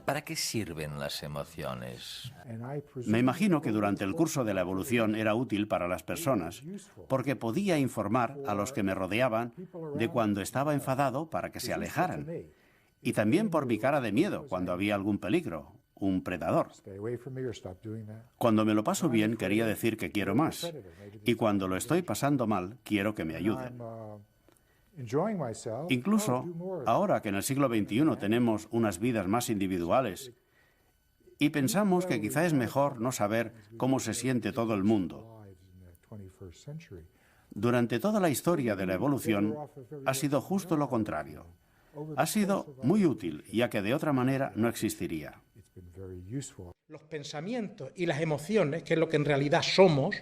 ¿Para qué sirven las emociones? Me imagino que durante el curso de la evolución era útil para las personas, porque podía informar a los que me rodeaban de cuando estaba enfadado para que se alejaran. Y también por mi cara de miedo cuando había algún peligro, un predador. Cuando me lo paso bien, quería decir que quiero más. Y cuando lo estoy pasando mal, quiero que me ayuden. Incluso ahora que en el siglo XXI tenemos unas vidas más individuales y pensamos que quizá es mejor no saber cómo se siente todo el mundo. Durante toda la historia de la evolución ha sido justo lo contrario. Ha sido muy útil, ya que de otra manera no existiría. Los pensamientos y las emociones, que es lo que en realidad somos,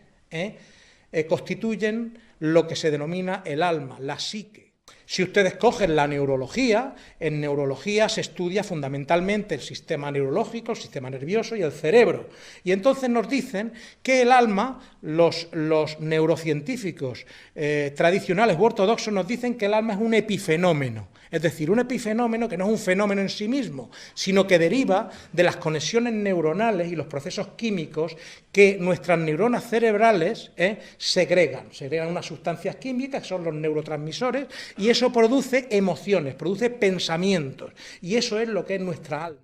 constituyen lo que se denomina el alma, la psique. Si ustedes cogen la neurología, en neurología se estudia fundamentalmente el sistema neurológico, el sistema nervioso y el cerebro. Y entonces nos dicen que el alma, los neurocientíficos tradicionales u ortodoxos nos dicen que el alma es un epifenómeno. Es decir, un epifenómeno que no es un fenómeno en sí mismo, sino que deriva de las conexiones neuronales y los procesos químicos que nuestras neuronas cerebrales segregan unas sustancias químicas que son los neurotransmisores, y eso produce emociones, produce pensamientos, y eso es lo que es nuestra alma.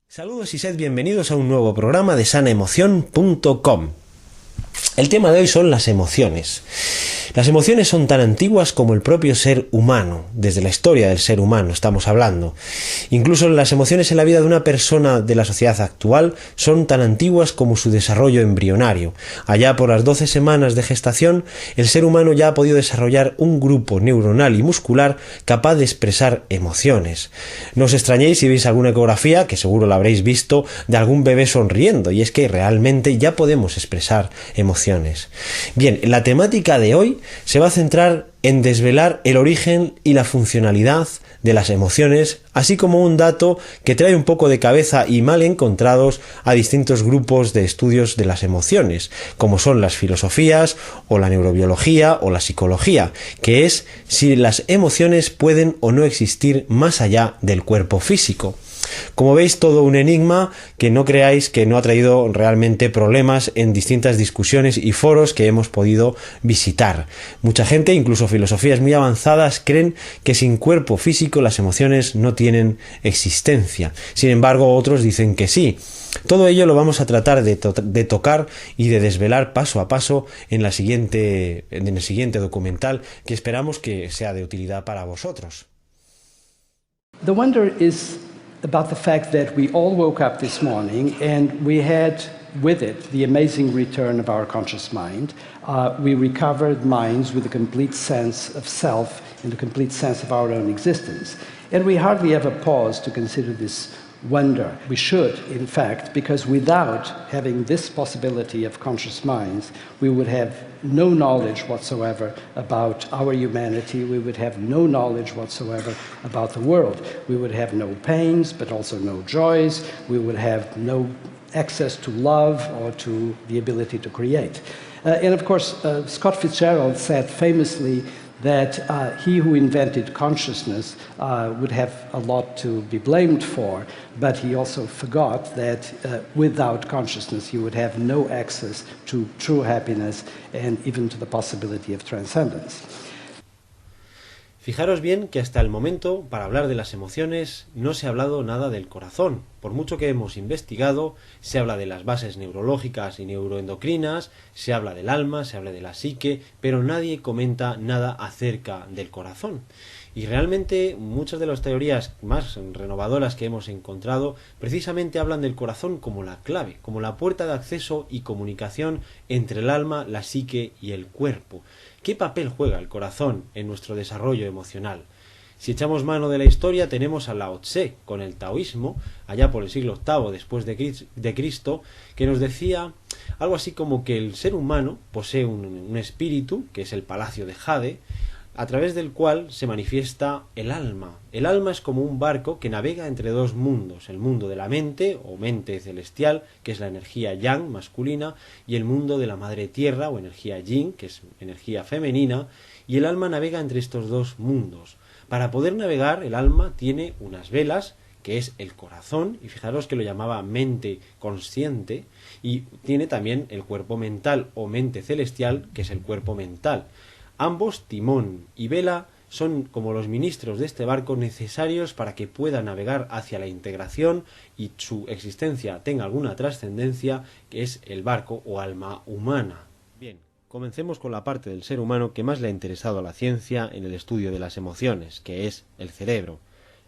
Saludos y sed bienvenidos a un nuevo programa de sanaemoción.com. El tema de hoy son las emociones. Las emociones son tan antiguas como el propio ser humano, desde la historia del ser humano estamos hablando. Incluso las emociones en la vida de una persona de la sociedad actual son tan antiguas como su desarrollo embrionario. Allá por las 12 semanas de gestación, el ser humano ya ha podido desarrollar un grupo neuronal y muscular capaz de expresar emociones. No os extrañéis si veis alguna ecografía, que seguro la habréis visto, de algún bebé sonriendo, y es que realmente ya podemos expresar emociones. Bien, la temática de hoy se va a centrar en desvelar el origen y la funcionalidad de las emociones, así como un dato que trae un poco de cabeza y mal encontrados a distintos grupos de estudios de las emociones, como son las filosofías o la neurobiología o la psicología, que es si las emociones pueden o no existir más allá del cuerpo físico. Como veis, todo un enigma que no creáis que no ha traído realmente problemas en distintas discusiones y foros que hemos podido visitar. Mucha gente, incluso filosofías muy avanzadas, creen que sin cuerpo físico las emociones no tienen existencia. Sin embargo, otros dicen que sí. Todo ello lo vamos a tratar de tocar y de desvelar paso a paso en el siguiente documental, que esperamos que sea de utilidad para vosotros. The wonder is about the fact that we all woke up this morning and we had with it the amazing return of our conscious mind. We recovered minds with a complete sense of self and a complete sense of our own existence. And we hardly ever pause to consider this wonder. We should, in fact, because without having this possibility of conscious minds, we would have no knowledge whatsoever about our humanity. We would have no knowledge whatsoever about the world. We would have no pains, but also no joys. We would have no access to love or to the ability to create. And of course, Scott Fitzgerald said famously that he who invented consciousness would have a lot to be blamed for, but he also forgot that without consciousness you would have no access to true happiness and even to the possibility of transcendence. Fijaros bien que hasta el momento, para hablar de las emociones, no se ha hablado nada del corazón. Por mucho que hemos investigado, se habla de las bases neurológicas y neuroendocrinas, se habla del alma, se habla de la psique, pero nadie comenta nada acerca del corazón. Y realmente muchas de las teorías más renovadoras que hemos encontrado precisamente hablan del corazón como la clave, como la puerta de acceso y comunicación entre el alma, la psique y el cuerpo. ¿Qué papel juega el corazón en nuestro desarrollo emocional? Si echamos mano de la historia, tenemos a Lao Tse con el taoísmo, allá por el siglo VIII después de Cristo, que nos decía algo así como que el ser humano posee un espíritu, que es el palacio de Jade, a través del cual se manifiesta el alma. El alma es como un barco que navega entre dos mundos, el mundo de la mente, o mente celestial, que es la energía yang, masculina, y el mundo de la madre tierra, o energía yin, que es energía femenina, y el alma navega entre estos dos mundos. Para poder navegar, el alma tiene unas velas, que es el corazón, y fijaros que lo llamaba mente consciente, y tiene también el cuerpo mental, o mente celestial, que es el cuerpo mental. Ambos, timón y vela, son como los ministros de este barco necesarios para que pueda navegar hacia la integración y su existencia tenga alguna trascendencia, que es el barco o alma humana. Bien, comencemos con la parte del ser humano que más le ha interesado a la ciencia en el estudio de las emociones, que es el cerebro.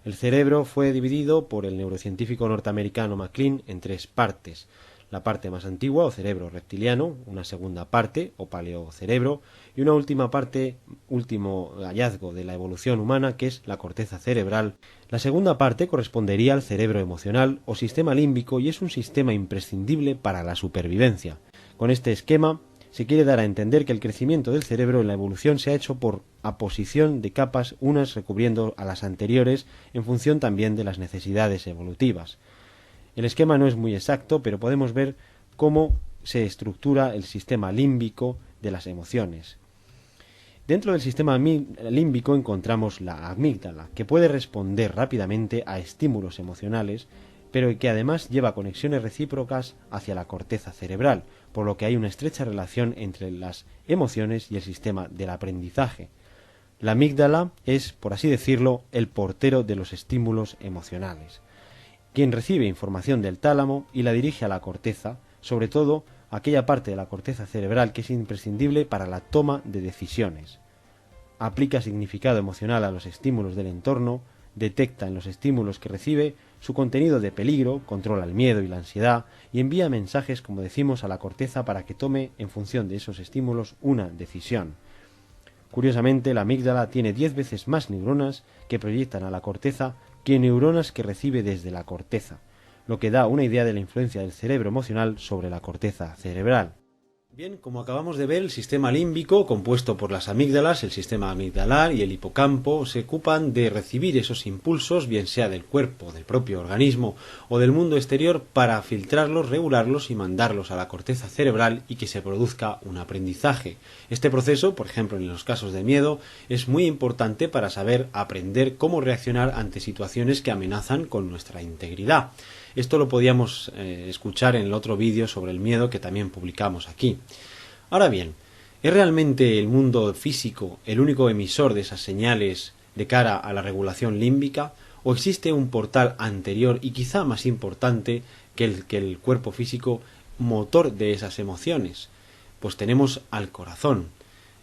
El cerebro fue dividido por el neurocientífico norteamericano MacLean en tres partes. La parte más antigua, o cerebro reptiliano, una segunda parte, o paleocerebro, y una última parte, último hallazgo de la evolución humana, que es la corteza cerebral. La segunda parte correspondería al cerebro emocional, o sistema límbico, y es un sistema imprescindible para la supervivencia. Con este esquema se quiere dar a entender que el crecimiento del cerebro en la evolución se ha hecho por aposición de capas, unas recubriendo a las anteriores, en función también de las necesidades evolutivas. El esquema no es muy exacto, pero podemos ver cómo se estructura el sistema límbico de las emociones. Dentro del sistema límbico encontramos la amígdala, que puede responder rápidamente a estímulos emocionales, pero que además lleva conexiones recíprocas hacia la corteza cerebral, por lo que hay una estrecha relación entre las emociones y el sistema del aprendizaje. La amígdala es, por así decirlo, el portero de los estímulos emocionales, quien recibe información del tálamo y la dirige a la corteza, sobre todo aquella parte de la corteza cerebral que es imprescindible para la toma de decisiones. Aplica significado emocional a los estímulos del entorno, detecta en los estímulos que recibe su contenido de peligro, controla el miedo y la ansiedad y envía mensajes, como decimos, a la corteza para que tome, en función de esos estímulos, una decisión. Curiosamente, la amígdala tiene 10 veces más neuronas que proyectan a la corteza que neuronas que recibe desde la corteza, lo que da una idea de la influencia del cerebro emocional sobre la corteza cerebral. Bien, como acabamos de ver, el sistema límbico, compuesto por las amígdalas, el sistema amigdalar y el hipocampo, se ocupan de recibir esos impulsos, bien sea del cuerpo, del propio organismo o del mundo exterior, para filtrarlos, regularlos y mandarlos a la corteza cerebral y que se produzca un aprendizaje. Este proceso, por ejemplo en los casos de miedo, es muy importante para saber aprender cómo reaccionar ante situaciones que amenazan con nuestra integridad. Esto lo podíamos escuchar en el otro vídeo sobre el miedo que también publicamos aquí. Ahora bien, ¿es realmente el mundo físico el único emisor de esas señales de cara a la regulación límbica? ¿O existe un portal anterior y quizá más importante que el cuerpo físico, motor de esas emociones? Pues tenemos al corazón.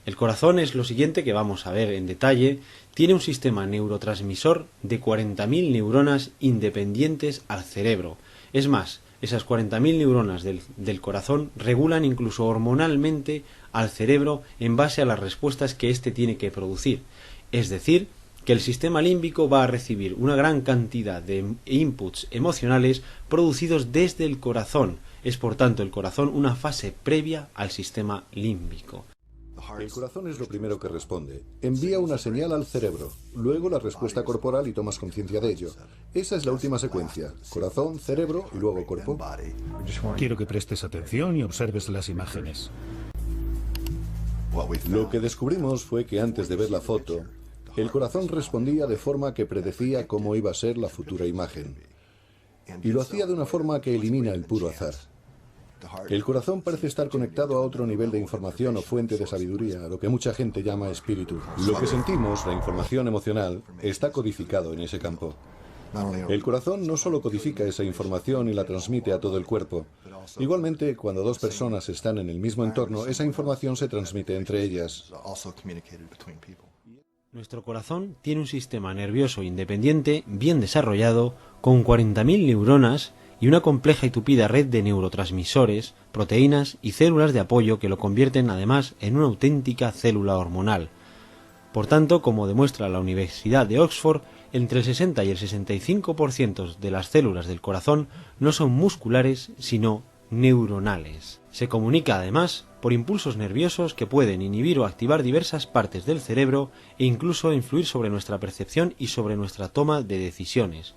El corazón es lo siguiente que vamos a ver en detalle. Tiene un sistema neurotransmisor de 40.000 neuronas independientes al cerebro. Es más, esas 40.000 neuronas del corazón regulan incluso hormonalmente al cerebro en base a las respuestas que éste tiene que producir. Es decir, que el sistema límbico va a recibir una gran cantidad de inputs emocionales producidos desde el corazón. Es por tanto el corazón una fase previa al sistema límbico. El corazón es lo primero que responde. Envía una señal al cerebro, luego la respuesta corporal y tomas conciencia de ello. Esa es la última secuencia. Corazón, cerebro y luego cuerpo. Quiero que prestes atención y observes las imágenes. Lo que descubrimos fue que antes de ver la foto, el corazón respondía de forma que predecía cómo iba a ser la futura imagen. Y lo hacía de una forma que elimina el puro azar. El corazón parece estar conectado a otro nivel de información o fuente de sabiduría, lo que mucha gente llama espíritu. Lo que sentimos, la información emocional, está codificado en ese campo. El corazón no solo codifica esa información y la transmite a todo el cuerpo. Igualmente, cuando dos personas están en el mismo entorno, esa información se transmite entre ellas. Nuestro corazón tiene un sistema nervioso independiente bien desarrollado, con 40.000 neuronas y una compleja y tupida red de neurotransmisores, proteínas y células de apoyo que lo convierten además en una auténtica célula hormonal. Por tanto, como demuestra la Universidad de Oxford, entre el 60 y el 65% de las células del corazón no son musculares, sino neuronales. Se comunica además por impulsos nerviosos que pueden inhibir o activar diversas partes del cerebro e incluso influir sobre nuestra percepción y sobre nuestra toma de decisiones.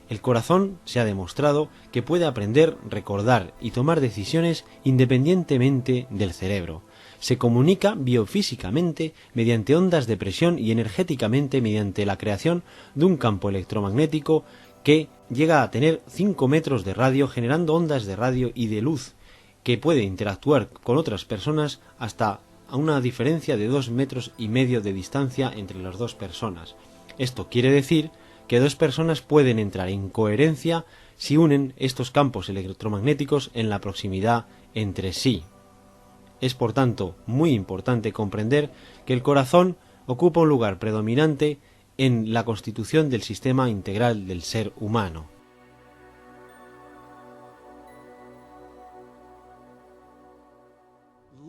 El corazón se ha demostrado que puede aprender, recordar y tomar decisiones independientemente del cerebro. Se comunica biofísicamente mediante ondas de presión y energéticamente mediante la creación de un campo electromagnético que llega a tener 5 metros de radio, generando ondas de radio y de luz, que puede interactuar con otras personas hasta a una diferencia de 2,5 metros de distancia entre las dos personas. Esto quiere decir que dos personas pueden entrar en coherencia si unen estos campos electromagnéticos en la proximidad entre sí. Es por tanto muy importante comprender que el corazón ocupa un lugar predominante en la constitución del sistema integral del ser humano.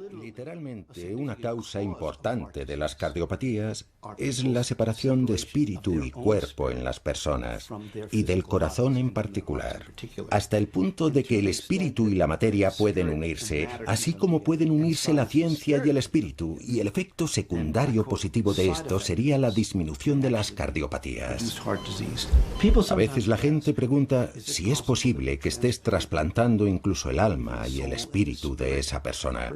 Literalmente, una causa importante de las cardiopatías es la separación de espíritu y cuerpo en las personas, y del corazón en particular, hasta el punto de que el espíritu y la materia pueden unirse, así como pueden unirse la ciencia y el espíritu, y el efecto secundario positivo de esto sería la disminución de las cardiopatías. A veces la gente pregunta si es posible que estés trasplantando incluso el alma y el espíritu de esa persona.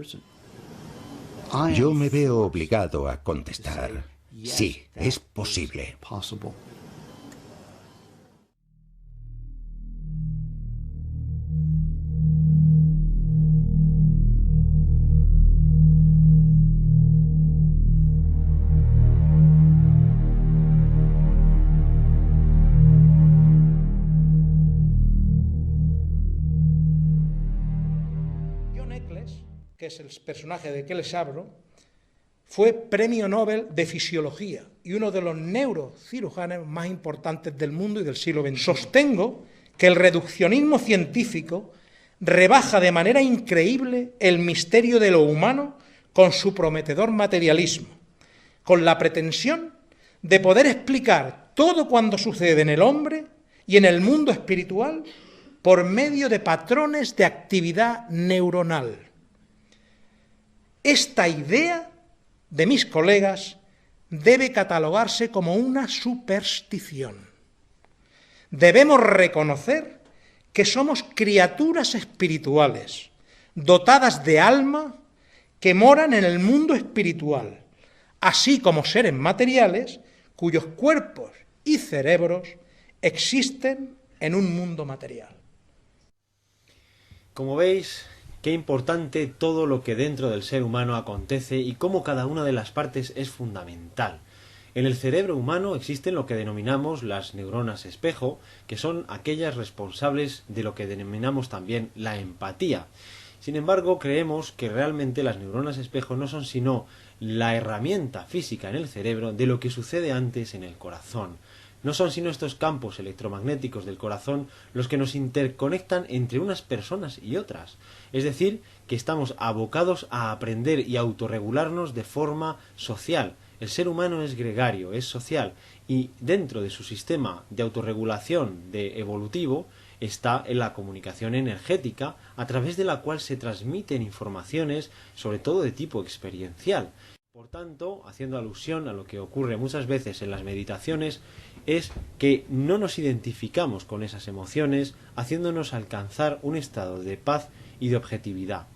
Yo me veo obligado a contestar, sí, es posible. John Eccles, que es el personaje de que les hablo, fue premio Nobel de Fisiología y uno de los neurocirujanos más importantes del mundo y del siglo XXI. Sostengo que el reduccionismo científico rebaja de manera increíble el misterio de lo humano con su prometedor materialismo, con la pretensión de poder explicar todo cuanto sucede en el hombre y en el mundo espiritual por medio de patrones de actividad neuronal. Esta idea de mis colegas debe catalogarse como una superstición. Debemos reconocer que somos criaturas espirituales, dotadas de alma, que moran en el mundo espiritual, así como seres materiales cuyos cuerpos y cerebros existen en un mundo material. Como veis, qué importante todo lo que dentro del ser humano acontece y cómo cada una de las partes es fundamental. En el cerebro humano existen lo que denominamos las neuronas espejo, que son aquellas responsables de lo que denominamos también la empatía. Sin embargo, creemos que realmente las neuronas espejo no son sino la herramienta física en el cerebro de lo que sucede antes en el corazón. No son sino estos campos electromagnéticos del corazón los que nos interconectan entre unas personas y otras. Es decir, que estamos abocados a aprender y a autorregularnos de forma social. El ser humano es gregario, es social, y dentro de su sistema de autorregulación evolutivo está en la comunicación energética, a través de la cual se transmiten informaciones, sobre todo de tipo experiencial. Por tanto, haciendo alusión a lo que ocurre muchas veces en las meditaciones, es que no nos identificamos con esas emociones, haciéndonos alcanzar un estado de paz y de objetividad.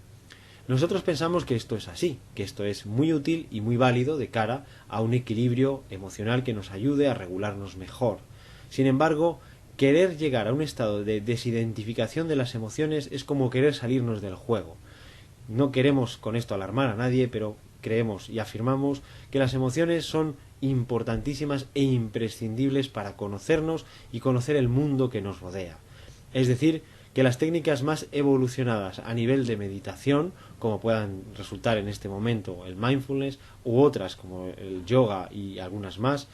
Nosotros pensamos que esto es así, que esto es muy útil y muy válido de cara a un equilibrio emocional que nos ayude a regularnos mejor. Sin embargo, querer llegar a un estado de desidentificación de las emociones es como querer salirnos del juego. No queremos con esto alarmar a nadie, pero creemos y afirmamos que las emociones son importantísimas e imprescindibles para conocernos y conocer el mundo que nos rodea. Es decir, que las técnicas más evolucionadas a nivel de meditación, como puedan resultar en este momento el mindfulness u otras como el yoga y algunas más,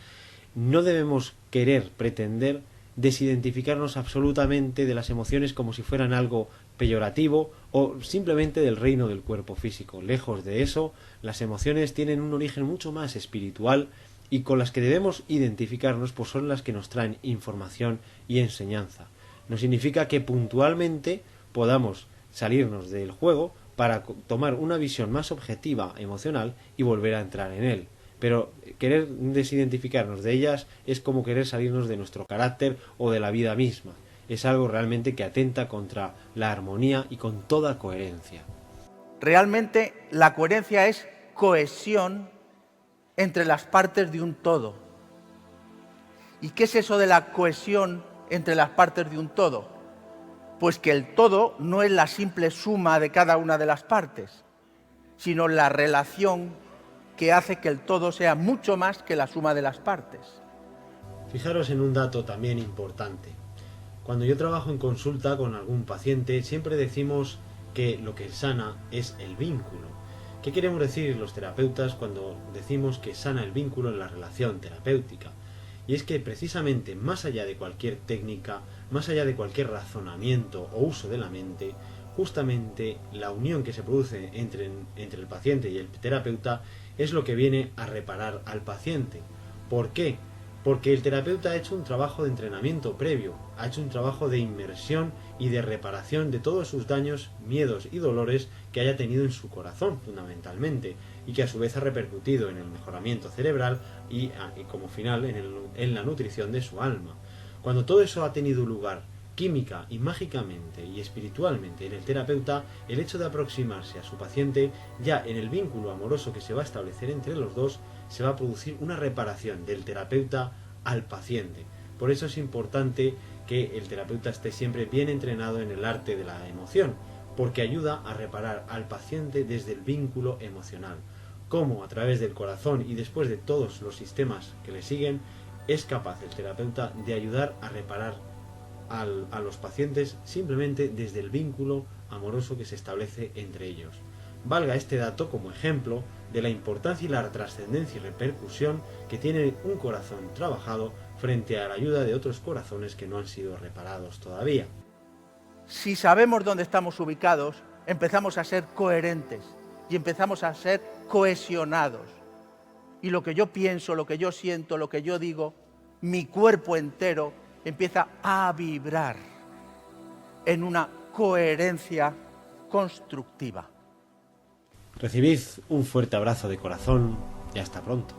no debemos querer pretender desidentificarnos absolutamente de las emociones como si fueran algo peyorativo o simplemente del reino del cuerpo físico. Lejos de eso, las emociones tienen un origen mucho más espiritual y con las que debemos identificarnos pues son las que nos traen información y enseñanza. No significa que puntualmente podamos salirnos del juego para tomar una visión más objetiva emocional y volver a entrar en él. Pero querer desidentificarnos de ellas es como querer salirnos de nuestro carácter o de la vida misma. Es algo realmente que atenta contra la armonía y con toda coherencia. Realmente la coherencia es cohesión entre las partes de un todo. ¿Y qué es eso de la cohesión entre las partes de un todo? Pues que el todo no es la simple suma de cada una de las partes, sino la relación que hace que el todo sea mucho más que la suma de las partes. Fijaros en un dato también importante. Cuando yo trabajo en consulta con algún paciente, siempre decimos que lo que sana es el vínculo. ¿Qué queremos decir los terapeutas cuando decimos que sana el vínculo en la relación terapéutica? Y es que precisamente más allá de cualquier técnica, más allá de cualquier razonamiento o uso de la mente, justamente la unión que se produce entre el paciente y el terapeuta es lo que viene a reparar al paciente. ¿Por qué? Porque el terapeuta ha hecho un trabajo de entrenamiento previo, ha hecho un trabajo de inmersión y de reparación de todos sus daños, miedos y dolores que haya tenido en su corazón fundamentalmente, y que a su vez ha repercutido en el mejoramiento cerebral y como final en la nutrición de su alma. Cuando todo eso ha tenido lugar química y mágicamente y espiritualmente en el terapeuta, el hecho de aproximarse a su paciente, ya en el vínculo amoroso que se va a establecer entre los dos, se va a producir una reparación del terapeuta al paciente. Por eso es importante que el terapeuta esté siempre bien entrenado en el arte de la emoción, porque ayuda a reparar al paciente desde el vínculo emocional. Cómo a través del corazón y después de todos los sistemas que le siguen, es capaz el terapeuta de ayudar a reparar a los pacientes simplemente desde el vínculo amoroso que se establece entre ellos. Valga este dato como ejemplo de la importancia y la trascendencia y repercusión que tiene un corazón trabajado frente a la ayuda de otros corazones que no han sido reparados todavía. Si sabemos dónde estamos ubicados, empezamos a ser coherentes y empezamos a ser cohesionados. Y lo que yo pienso, lo que yo siento, lo que yo digo, mi cuerpo entero empieza a vibrar en una coherencia constructiva. Recibid un fuerte abrazo de corazón y hasta pronto.